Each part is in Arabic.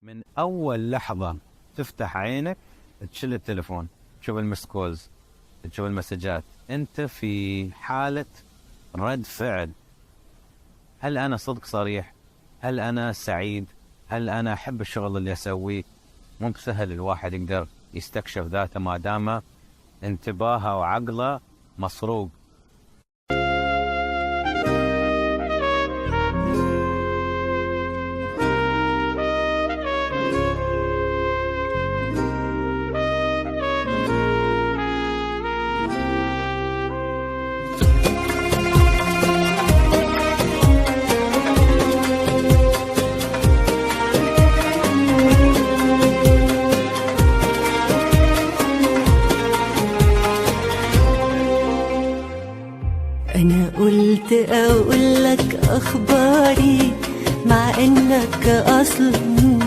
من أول لحظة تفتح عينك تشيل التليفون، تشوف المسكولز، تشوف المسجات، أنت في حالة رد فعل. هل أنا صدق صريح؟ هل أنا سعيد؟ هل أنا أحب الشغل اللي أسويه؟ مو بسهل الواحد يقدر يستكشف ذاته ما دام انتباهه وعقله مسروق. أنا قلت أقولك أخباري مع إنك أصلا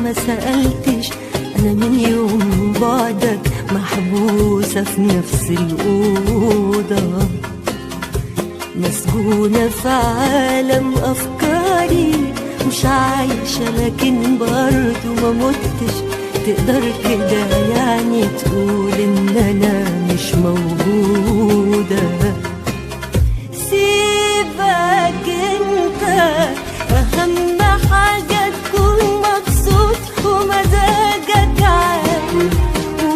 ما سألتش. أنا من يوم بعدك محبوسة في نفس الأوضة، مسجونة في عالم أفكاري، مش عايشة لكن برضو ما متش. تقدر كده يعني تقول إن أنا مش موجودة. سيبك انت، اهم حاجة تكون مبسوط ومزاجك عال،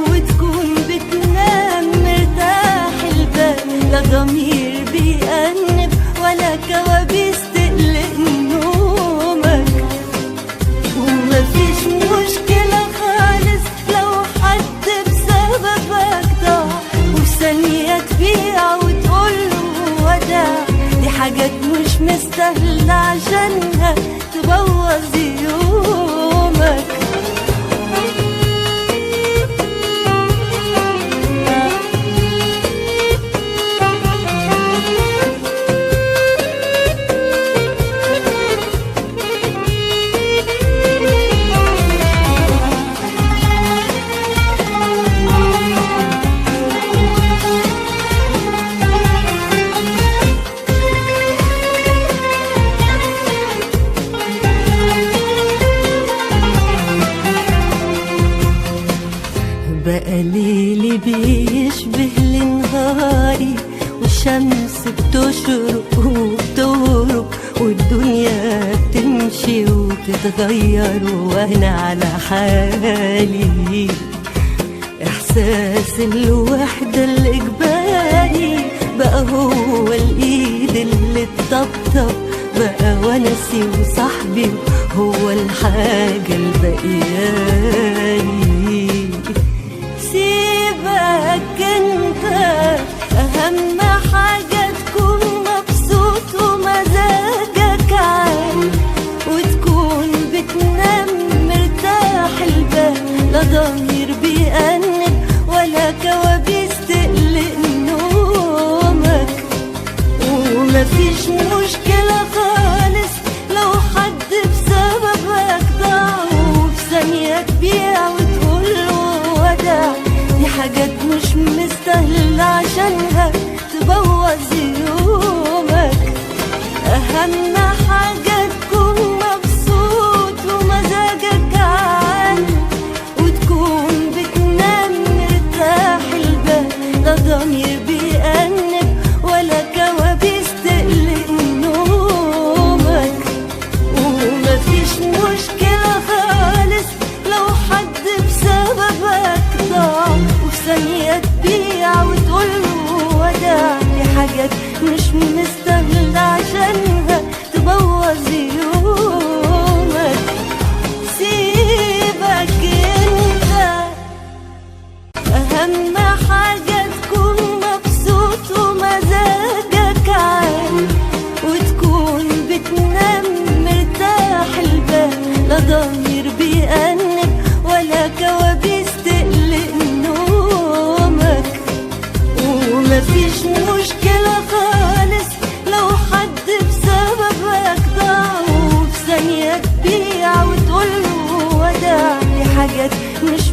وتكون بتنام مرتاح البال، لا ضمير بيأنب ولا كوابيس تقلق نومك. ومفيش مشكلة خالص لو حد بسببك ضاع، وفي ثانية تبيع وتقوله دي حاجات مش مستاهلة عشانها تبوظ يومك. بقى ليلي بيشبه لنهاري، والشمس بتشرق وبتغرب، والدنيا بتمشي وتتغير وانا على حالي. احساس الوحدة الاجباري بقى هو الايد اللي تطبطب، بقى ونسي وصاحبي هو الحاجة البقياني. سيبك انت، اهم حاجة تكون مبسوط ومزاجك عال، وتكون بتنام مرتاح البال، لا ضمير بيأنب ولا كوابيس تقلق نومك. ومفيش مشكلة خالص لو حد بسببك ضاع، وفي ثانية تبيع وتقوله وداع، دي حاجات مش مستاهلة عشانها تبوظ يومك. أهم حاجة تكون مبسوط ومزاجك عال، وتكون بتنام مرتاح البال، لا ضمير بيأنب ولا كوابيس تقلق نومك. ومفيش مشكلة خالص لو حد بسببك ضاع، وفي ثانية تبيع وتقوله وداع، دي حاجات مش مستاهلة عشانها تبوظ يومك. سيبك انت، اهم حاجة تكون مبسوط ومزاجك عال، وتكون بتنام مرتاح البال، لا ضمير بيأنب ولا كوابيس تقلق نومك. ومفيش مشكلة خالص لو حد بسببك ضاع، وفي ثانية تبيع وتقوله وداع، دي حاجات مش